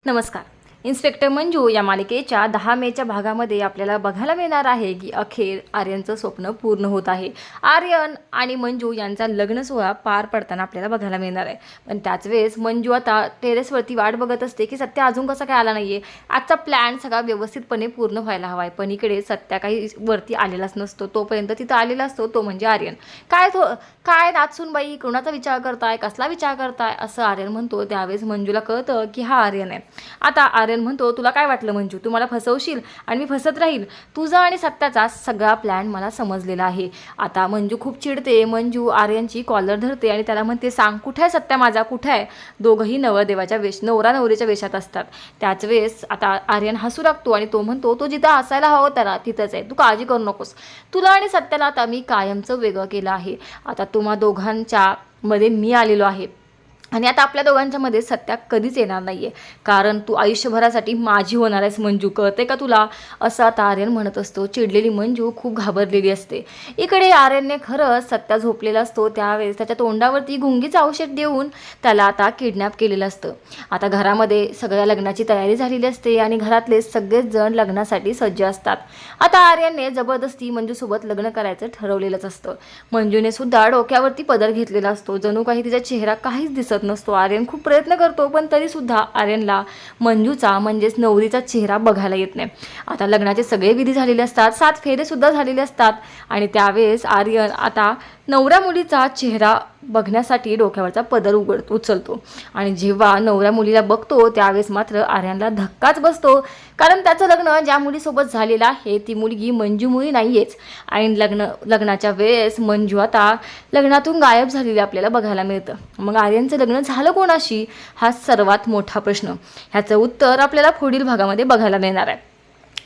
नमस्कार. इन्स्पेक्टर मंजू या मालिकेच्या 10 मेच्या भागामध्ये आपल्याला बघायला मिळणार आहे की अखेर आर्यनचं स्वप्न पूर्ण होत आहे. आर्यन आणि मंजू यांचा लग्न सोहळा पार पडताना आपल्याला बघायला मिळणार आहे. पण त्याच वेळेस मंजू आता टेरेसवरती वाट बघत असते की सत्या अजून कसा काय आला नाही आहे. आजचा प्लॅन सगळा व्यवस्थितपणे पूर्ण व्हायला हवा आहे. पण इकडे सत्या काही वरती आलेलाच नसतो. तोपर्यंत तिथं आलेला असतो तो म्हणजे आर्यन. काय नाचून बाई कोणाचा विचार करताय, कसला विचार करताय असं आर्यन म्हणतो. त्यावेळेस मंजूला कळतं की हा आर्यन आहे. आता आर्यन म्हणतो, तुला काय वाटलं मंजू, तू मला फसवशील आणि मी फसत राहील. तुझा आणि सत्याचा सगळा प्लॅन मला समजलेला आहे. आता मंजू खूप चिडते. मंजू आर्यनची कॉलर धरते आणि त्याला म्हणते, सांग कुठे आहे सत्या माझा, कुठे आहे. दोघंही नवरा नवरीच्या वेशात असतात. त्याच वेळेस आता आर्यन हसू लागतो आणि तो म्हणतो, तो जिथं असायला हवं त्याला तिथंच आहे, तू काळजी करू नकोस. तुला आणि सत्याला आता मी कायमचं वेगळं केलं आहे. आता तुम्हा दोघांच्या मध्ये मी आलेलो आहे आणि आता आपल्या दोघांच्या मध्ये सत्या कधीच येणार नाहीये, कारण तू आयुष्यभरासाठी माझी होणार आहेस मंजू, कळते का तुला, असं आता आर्यन म्हणत असतो. चिडलेली मंजू खूप घाबरलेली असते. इकडे आर्यनने खरंच सत्या झोपलेला असतो. त्यावेळेस त्याच्या तोंडावरती गुंगीचं औषध देऊन त्याला आता किडनॅप केलेलं असतं. आता घरामध्ये सगळ्या लग्नाची तयारी झालेली असते आणि घरातले सगळेच जण लग्नासाठी सज्ज असतात. आता आर्यनने जबरदस्ती मंजूसोबत लग्न करायचं ठरवलेलंच असतं. मंजूने सुद्धा डोक्यावरती पदर घेतलेला असतो. जणू काही तिचा चेहरा काहीच दिसत नसतो. आर्यन खूप प्रयत्न करतो पण तरी सुद्धा आर्यनला मंजूचा म्हणजेच नवरीचा चेहरा बघायला येत नाही. आता लग्नाचे सगळे विधी झालेले असतात, 7 फेरे सुद्धा झालेले असतात आणि त्यावेळेस आर्यन आता नवऱ्या मुलीचा चेहरा बघण्यासाठी डोक्यावरचा पदर उचलतो आणि जेव्हा नवऱ्या मुलीला बघतो त्यावेळेस मात्र आर्यनला धक्काच बसतो, कारण त्याचं लग्न ज्या मुलीसोबत झालेलं आहे ती मुलगी मंजू मुळी नाहीयेच. आणि लग्नाच्या वेळेस मंजू आता लग्नातून गायब झालेली आपल्याला बघायला मिळतं. मग आर्यनचं लग्न झालं कोणाशी, हा सर्वात मोठा प्रश्न. ह्याचं उत्तर आपल्याला पुढील भागामध्ये बघायला मिळणार आहे.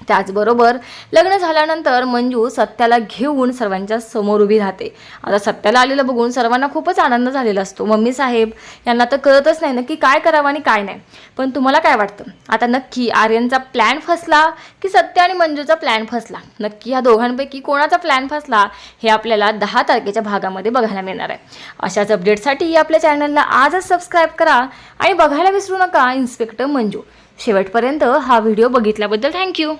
त्याचबरोबर लग्न झाल्यानंतर मंजू सत्याला घेऊन सर्वांच्या समोर उभी राहते. आता सत्याला आलेलं बघून सर्वांना खूपच आनंद झालेला असतो. मम्मी साहेब यांना तर कळतच नाही नक्की काय करावं आणि काय नाही. पण तुम्हाला काय वाटतं, आता नक्की आर्यनचा प्लॅन फसला की सत्या आणि मंजूचा प्लॅन फसला, नक्की या दोघांपैकी कोणाचा प्लॅन फसला हे आपल्याला 10 तारखेच्या भागामध्ये बघायला मिळणार आहे. अशाच अपडेटसाठी आपल्या चॅनलला आजच सबस्क्राईब करा आणि बघायला विसरू नका इन्स्पेक्टर मंजू. शेवटपर्यंत हा व्हिडिओ बघितल्याबद्दल थँक्यू.